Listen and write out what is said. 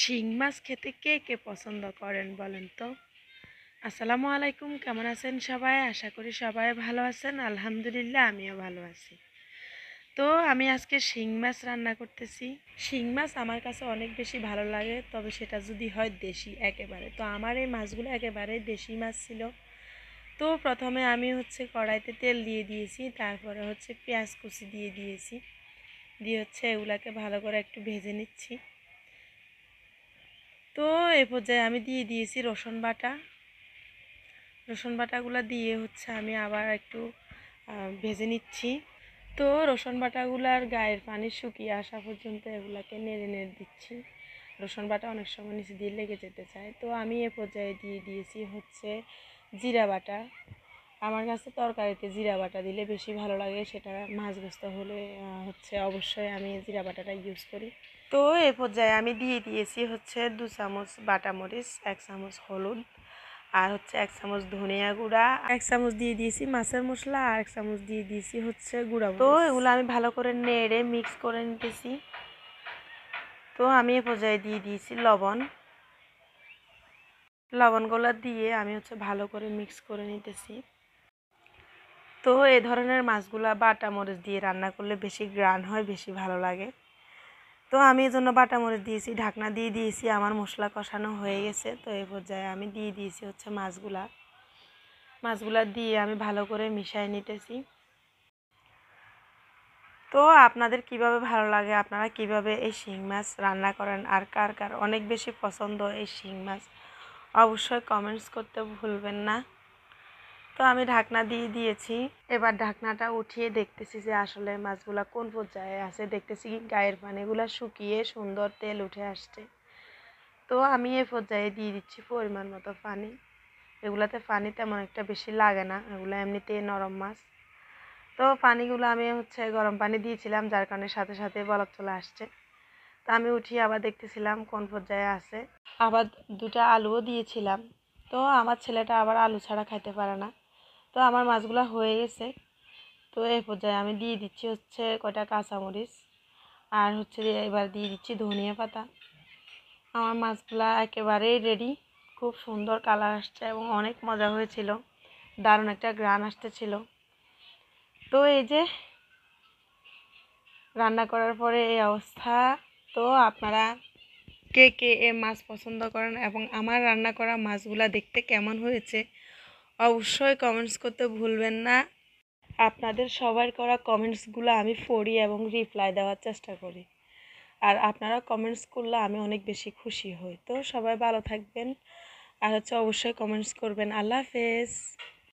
শিং মাছ খেতে কে কে পছন্দ করেন বলেন তো? আসসালামু আলাইকুম, কেমন আছেন সবাই? আশা করি সবাই ভালো আছেন। আলহামদুলিল্লাহ আমিও ভালো আছি। তো আমি আজকে শিং মাছ রান্না করতেছি। শিং মাছ আমার কাছে অনেক বেশি ভালো লাগে, তবে সেটা যদি হয় দেশি একেবারে। তো আমার এই মাছগুলো একেবারে দেশি মাছ ছিল। তো প্রথমে আমি কড়াইতে তেল দিয়ে দিয়েছি, তারপরে পেঁয়াজ কুচি দিয়ে দিয়েছি, দিয়ে এগুলাকে ভালো করে একটু ভেজে নিচ্ছি। তো এ পর্যায়ে আমি দিয়ে দিয়েছি রসুন বাটা। রসুন বাটাগুলো দিয়ে আমি আবার একটু ভেজে নিচ্ছি। তো রসুন বাটাগুলার গায়ের পানি শুকিয়ে আসা পর্যন্ত এগুলাকে নেড়ে নেড়ে দিচ্ছি। রসুন বাটা অনেক সময় নিচে দিয়ে লেগে যেতে চায়। তো আমি এ পর্যায়ে দিয়ে দিয়েছি জিরা বাটা। আমার কাছে তরকারিতে জিরা বাটা দিলে বেশি ভালো লাগে, সেটা মাছ গোস্ত হলে অবশ্যই আমি জিরা বাটাটা ইউজ করি। তো এ পর্যায়ে আমি দিয়ে দিয়েছি 2 চামচ বাটা মরিচ, 1 চামচ হলুদ, আর 1 চামচ ধনিয়া গুঁড়া, 1 চামচ দিয়ে দিয়েছি মাছের মশলা, আর 1 চামচ দিয়ে দিয়েছি গুঁড়া। তো এগুলো আমি ভালো করে নেড়ে মিক্স করে নিতেছি। তো আমি এ পর্যায়ে দিয়ে দিয়েছি লবণগুলো দিয়ে আমি ভালো করে মিক্স করে নিতেছি। তো এই ধরনের মাছগুলা বাটা মরিচ দিয়ে রান্না করলে বেশি গ্রান হয়, বেশি ভালো লাগে। তো আমি এই জন্য বাটা মরিচ দিয়েছি, ঢাকনা দিয়ে দিয়েছি। আমার মশলা কষানো হয়ে গেছে। তো এই পর্যায়ে আমি দিয়ে দিয়েছি মাছগুলা দিয়ে আমি ভালো করে মিশিয়ে নিতেছি। তো আপনাদের কিভাবে ভালো লাগে, আপনারা কিভাবে এই শিং মাছ রান্না করেন, আর কার কার অনেক বেশি পছন্দ এই শিং মাছ, অবশ্যই কমেন্টস করতে ভুলবেন না। তো আমি ঢাকনা দিয়ে দিয়েছি। এবার ঢাকনাটা উঠিয়ে দেখতেছি যে আসলে মাছগুলা কোন পর্যায়ে আছে। দেখতেছি কি গায়ের পানিগুলা শুকিয়ে সুন্দর তেল উঠে আসছে। তো আমি এই পর্যায়ে দিয়ে দিচ্ছি পরিমাণ মতো পানি। এগুলাতে পানি তেমন একটা বেশি লাগে না, এগুলো এমনিতেই নরম মাছ। তো পানিগুলো আমি গরম পানি দিয়েছিলাম, যার কারণে সাথে সাথে বলক চলে আসছে। তো আমি উঠিয়ে আবার দেখতেছিলাম কোন পর্যায়ে আছে। আবার 2টা আলুও দিয়েছিলাম। তো আমার ছেলেটা আবার আলু ছাড়া খাইতে পারে না। তো আমার মাছগুলো হয়ে গেছে। তো এই পর্যায়ে আমি দিয়ে দিচ্ছি কয়টা কাঁচামরিচ, আর এবার দিয়ে দিচ্ছি ধনিয়া পাতা। আমার মাছগুলা একেবারেই রেডি। খুব সুন্দর কালার আসছে এবং অনেক মজা হয়েছিল, দারুণ একটা ঘ্রাণ আসতেছিল। তো এই যে রান্না করার পরে এই অবস্থা। তো আপনারা কে কে এ মাছ পছন্দ করেন এবং আমার রান্না করা মাছগুলা দেখতে কেমন হয়েছে অবশ্যই কমেন্টস করতে ভুলবেন না। আপনাদের সবার করা কমেন্টসগুলো আমি পড়ি এবং রিপ্লাই দেওয়ার চেষ্টা করি, আর আপনারা কমেন্টস করলে আমি অনেক বেশি খুশি হই। তো সবাই ভালো থাকবেন, আর অবশ্যই কমেন্টস করবেন। আল্লাহ হাফেজ।